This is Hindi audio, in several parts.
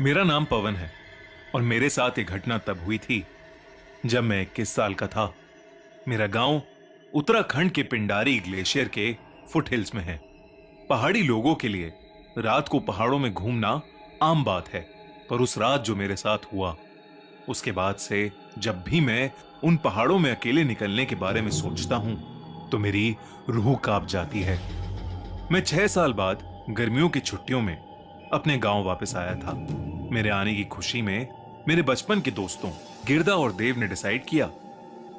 मेरा नाम पवन है और मेरे साथ ये घटना तब हुई थी जब मैं 21 साल का था। मेरा गांव उत्तराखंड के पिंडारी ग्लेशियर के फुटहिल्स में है। पहाड़ी लोगों के लिए रात को पहाड़ों में घूमना आम बात है, पर उस रात जो मेरे साथ हुआ, उसके बाद से जब भी मैं उन पहाड़ों में अकेले निकलने के बारे में सोचता हूं तो मेरी रूह कांप जाती है। मैं 6 साल बाद गर्मियों की छुट्टियों में अपने गांव वापस आया था। मेरे आने की खुशी में मेरे बचपन के दोस्तों गिरदा और देव ने डिसाइड किया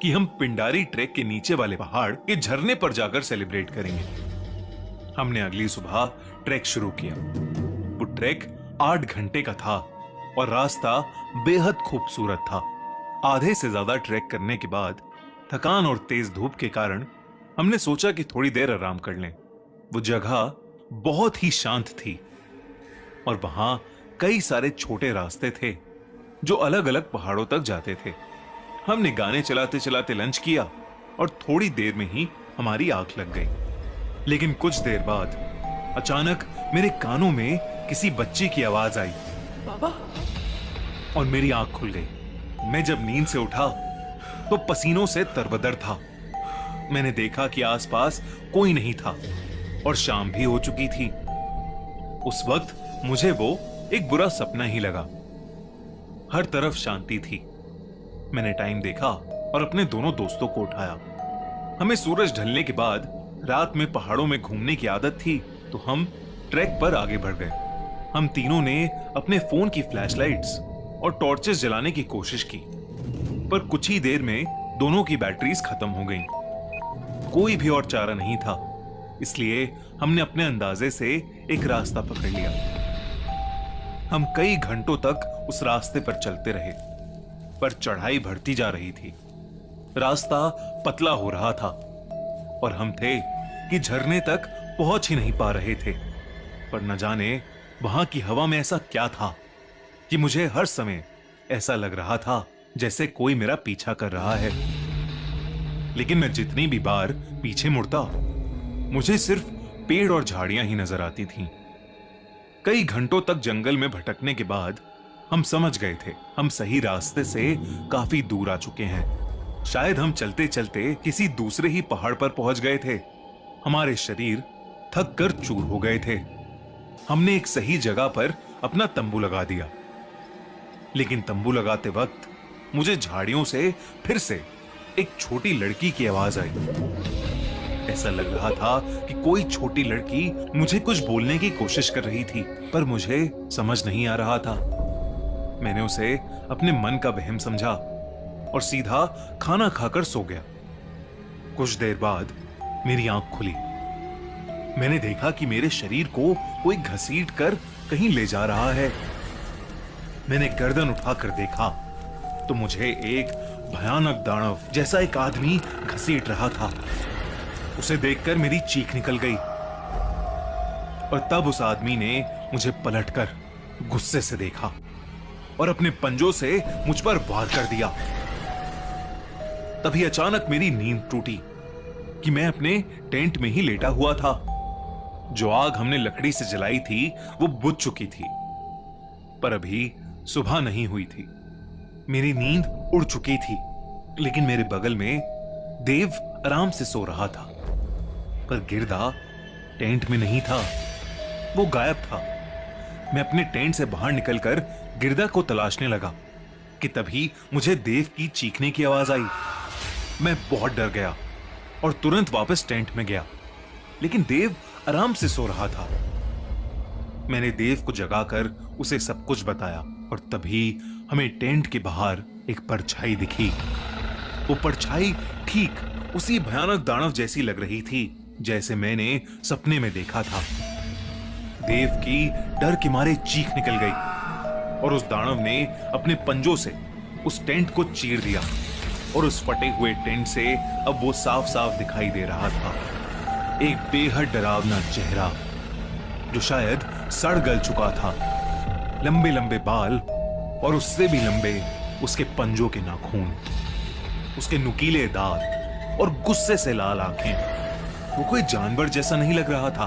कि हम पिंडारी ट्रैक के नीचे वाले पहाड़ के झरने पर जाकर सेलिब्रेट करेंगे। हमने अगली सुबह ट्रैक शुरू किया। वो ट्रैक 8 घंटे का था और रास्ता बेहद खूबसूरत था। आधे से ज्यादा ट्रैक करने के बाद थकान और तेज धूप के कारण हमने सोचा कि थोड़ी देर आराम कर लें। वो जगह बहुत ही शांत थी और वहां कई सारे छोटे रास्ते थे जो अलग अलग पहाड़ों तक जाते थे। हमने गाने चलाते चलाते लंच किया और थोड़ी देर में ही हमारी आंख लग गई। लेकिन कुछ देर बाद अचानक मेरे कानों में किसी बच्चे की आवाज आई, बाबा। और मेरी आंख खुल गई। मैं जब नींद से उठा तो पसीनों से तरबतर था। मैंने देखा कि आसपास कोई नहीं था और शाम भी हो चुकी थी। उस वक्त मुझे वो एक बुरा सपना ही लगा। हर तरफ शांति थी। मैंने टाइम देखा और अपने दोनों दोस्तों को उठाया। हमें सूरज ढलने के बाद रात में पहाड़ों में घूमने की आदत थी, तो हम ट्रैक पर आगे बढ़ गए। हम तीनों ने अपने फोन की फ्लैशलाइट्स और टॉर्चेस जलाने की कोशिश की, पर कुछ ही देर में दोनों की बैटरीज खत्म हो गईं। कोई भी और चारा नहीं था, इसलिए हमने अपने अंदाजे से एक रास्ता पकड़ लिया। हम कई घंटों तक उस रास्ते पर चलते रहे, पर चढ़ाई बढ़ती जा रही थी। रास्ता पतला हो रहा था और हम थे कि झरने तक पहुंच ही नहीं पा रहे थे। पर न जाने वहां की हवा में ऐसा क्या था कि मुझे हर समय ऐसा लग रहा था जैसे कोई मेरा पीछा कर रहा है। लेकिन मैं जितनी भी बार पीछे मुड़ता, मुझे सिर्फ पेड़ और झाड़ियां ही नजर आती थीं। कई घंटों तक जंगल में भटकने के बाद हम समझ गए थे हम सही रास्ते से काफी दूर आ चुके हैं। शायद हम चलते चलते किसी दूसरे ही पहाड़ पर पहुंच गए थे। हमारे शरीर थक कर चूर हो गए थे। हमने एक सही जगह पर अपना तंबू लगा दिया, लेकिन तंबू लगाते वक्त मुझे झाड़ियों से फिर से एक छोटी लड़की की आवाज आई। ऐसा लग रहा था कि कोई छोटी लड़की मुझे कुछ बोलने की कोशिश कर रही थी, पर मुझे समझ नहीं आ रहा था। मैंने उसे अपने मन का वहम समझा और सीधा खाना खाकर सो गया। कुछ देर बाद मेरी आंख खुली। मैंने देखा कि मेरे शरीर को कोई घसीट कर कहीं ले जा रहा है। मैंने गर्दन उठाकर देखा तो मुझे एक भयानक दानव जैसा एक आदमी घसीट रहा था। उसे देखकर मेरी चीख निकल गई और तब उस आदमी ने मुझे पलटकर गुस्से से देखा और अपने पंजों से मुझ पर वार कर दिया। तभी अचानक मेरी नींद टूटी कि मैं अपने टेंट में ही लेटा हुआ था। जो आग हमने लकड़ी से जलाई थी वो बुझ चुकी थी, पर अभी सुबह नहीं हुई थी। मेरी नींद उड़ चुकी थी, लेकिन मेरे बगल में देव आराम से सो रहा था। पर गिरदा टेंट में नहीं था, वो गायब था। मैं अपने टेंट से बाहर निकलकर गिरदा को तलाशने लगा कि तभी मुझे देव की चीखने की आवाज आई। मैं बहुत डर गया और तुरंत वापस टेंट में गया, लेकिन देव आराम से सो रहा था। मैंने देव को जगाकर उसे सब कुछ बताया और तभी हमें टेंट के बाहर एक परछाई दिखी। वो परछाई ठीक उसी भयानक दानव जैसी लग रही थी जैसे मैंने सपने में देखा था। देव की डर के मारे चीख निकल गई और उस दानव ने अपने पंजों से उस टेंट को चीर दिया और उस फटे हुए टेंट से अब वो साफ साफ दिखाई दे रहा था। एक बेहद डरावना चेहरा जो शायद सड़ गल चुका था। लंबे लंबे बाल और उससे भी लंबे उसके पंजों के नाखून, उसके नुकीले दांत और गुस्से से लाल आंखें। वो कोई जानवर जैसा नहीं लग रहा था,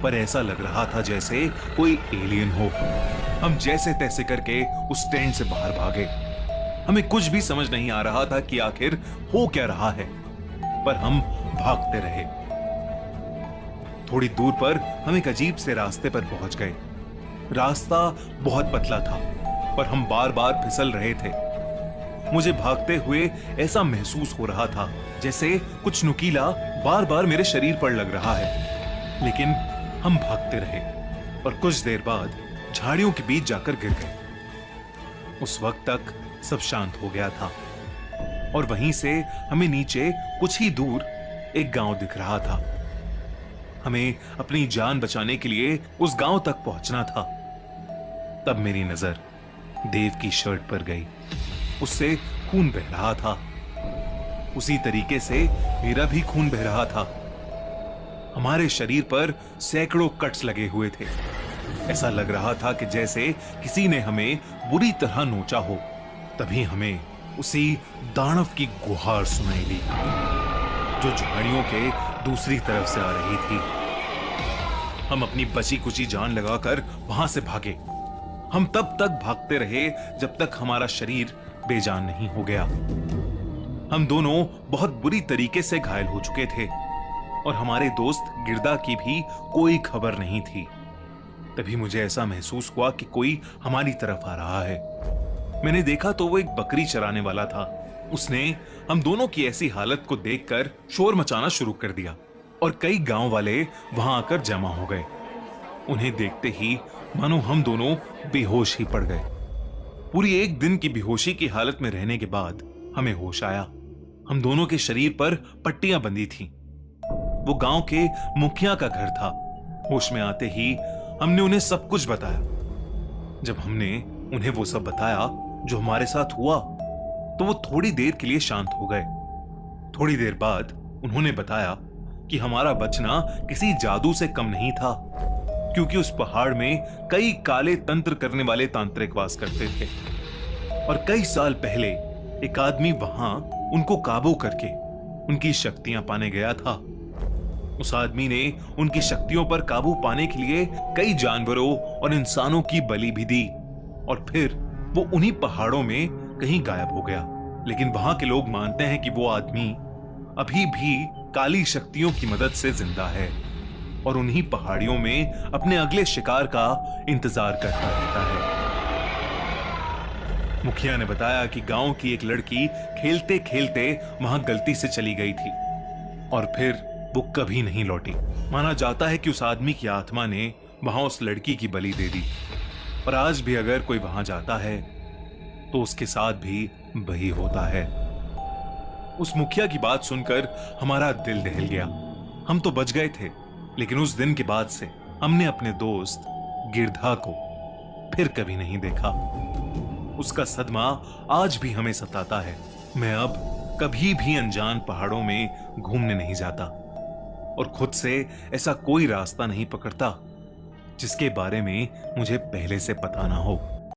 पर ऐसा लग रहा था जैसे कोई एलियन हो। हम जैसे तैसे करके उस टेंट से बाहर भागे। हमें कुछ भी समझ नहीं आ रहा था कि आखिर हो क्या रहा है, पर हम भागते रहे। थोड़ी दूर पर हम एक अजीब से रास्ते पर पहुंच गए। रास्ता बहुत पतला था, पर हम बार बार फिसल रहे थे। मुझे भागते हुए ऐसा महसूस हो रहा था जैसे कुछ नुकीला बार बार मेरे शरीर पर लग रहा है। लेकिन हम भागते रहे और कुछ देर बाद झाड़ियों के बीच जाकर गिर गए। उस वक्त तक सब शांत हो गया था और वहीं से हमें नीचे कुछ ही दूर एक गांव दिख रहा था। हमें अपनी जान बचाने के लिए उस गांव तक पहुंचना था। तब मेरी नजर देव की शर्ट पर गई। उससे खून बह रहा था। उसी तरीके से मेरा भी खून बह रहा था। हमारे शरीर पर सैकड़ों कट्स लगे हुए थे। ऐसा लग रहा था कि जैसे किसी ने हमें बुरी तरह नोचा हो। तभी हमें उसी दानव की गुहार सुनाई दी जो झाड़ियों के दूसरी तरफ से आ रही थी। हम अपनी बची कुची जान लगाकर वहां से भागे। हम तब तक भागते रहे जब तक हमारा शरीर बेजान नहीं हो गया। हम दोनों बहुत बुरी तरीके से घायल हो चुके थे और हमारे दोस्त गिरदा की भी कोई खबर नहीं थी। तभी मुझे ऐसा महसूस हुआ कि कोई हमारी तरफ आ रहा है। मैंने देखा तो वो एक बकरी चराने वाला था। उसने हम दोनों की ऐसी हालत को देखकर शोर मचाना शुरू कर दिया और कई गांव वाले वहां आकर जमा हो गए। उन्हें देखते ही मानो हम दोनों बेहोश ही पड़ गए। पूरी एक दिन की बेहोशी की हालत में रहने के बाद हमें होश आया। हम दोनों के शरीर पर पट्टियां बंधी थीं। वो गांव के मुखिया का घर था। होश में आते ही हमने उन्हें सब कुछ बताया। जब हमने उन्हें वो सब बताया जो हमारे साथ हुआ, तो वो थोड़ी देर के लिए शांत हो गए। थोड़ी देर बाद उन्होंने बताया कि हमारा बचना किसी जादू से कम नहीं था, क्योंकि उस पहाड़ में कई काले तंत्र करने वाले तांत्रिक वास करते थे और कई साल पहले एक आदमी वहां उनको काबू करके उनकी शक्तियां पाने गया था। उस आदमी ने उनकी शक्तियों पर काबू पाने के लिए कई जानवरों और इंसानों की बलि भी दी और फिर वो उन्हीं पहाड़ों में कहीं गायब हो गया। लेकिन वहां के लोग मानते हैं कि वो आदमी अभी भी काली शक्तियों की मदद से जिंदा है और उन्हीं पहाड़ियों में अपने अगले शिकार का इंतजार करता रहता है। मुखिया ने बताया कि गांव की एक लड़की खेलते खेलते वहां गलती से चली गई थी और फिर वो कभी नहीं लौटी। माना जाता है कि उस आदमी की आत्मा ने वहां उस लड़की की बलि दे दी और आज भी अगर कोई वहां जाता है तो उसके साथ भी वही होता है। उस मुखिया की बात सुनकर हमारा दिल दहल गया। हम तो बच गए थे, लेकिन उस दिन के बाद से हमने अपने दोस्त गिरधा को फिर कभी नहीं देखा। उसका सदमा आज भी हमें सताता है। मैं अब कभी भी अनजान पहाड़ों में घूमने नहीं जाता और खुद से ऐसा कोई रास्ता नहीं पकड़ता जिसके बारे में मुझे पहले से पता ना हो।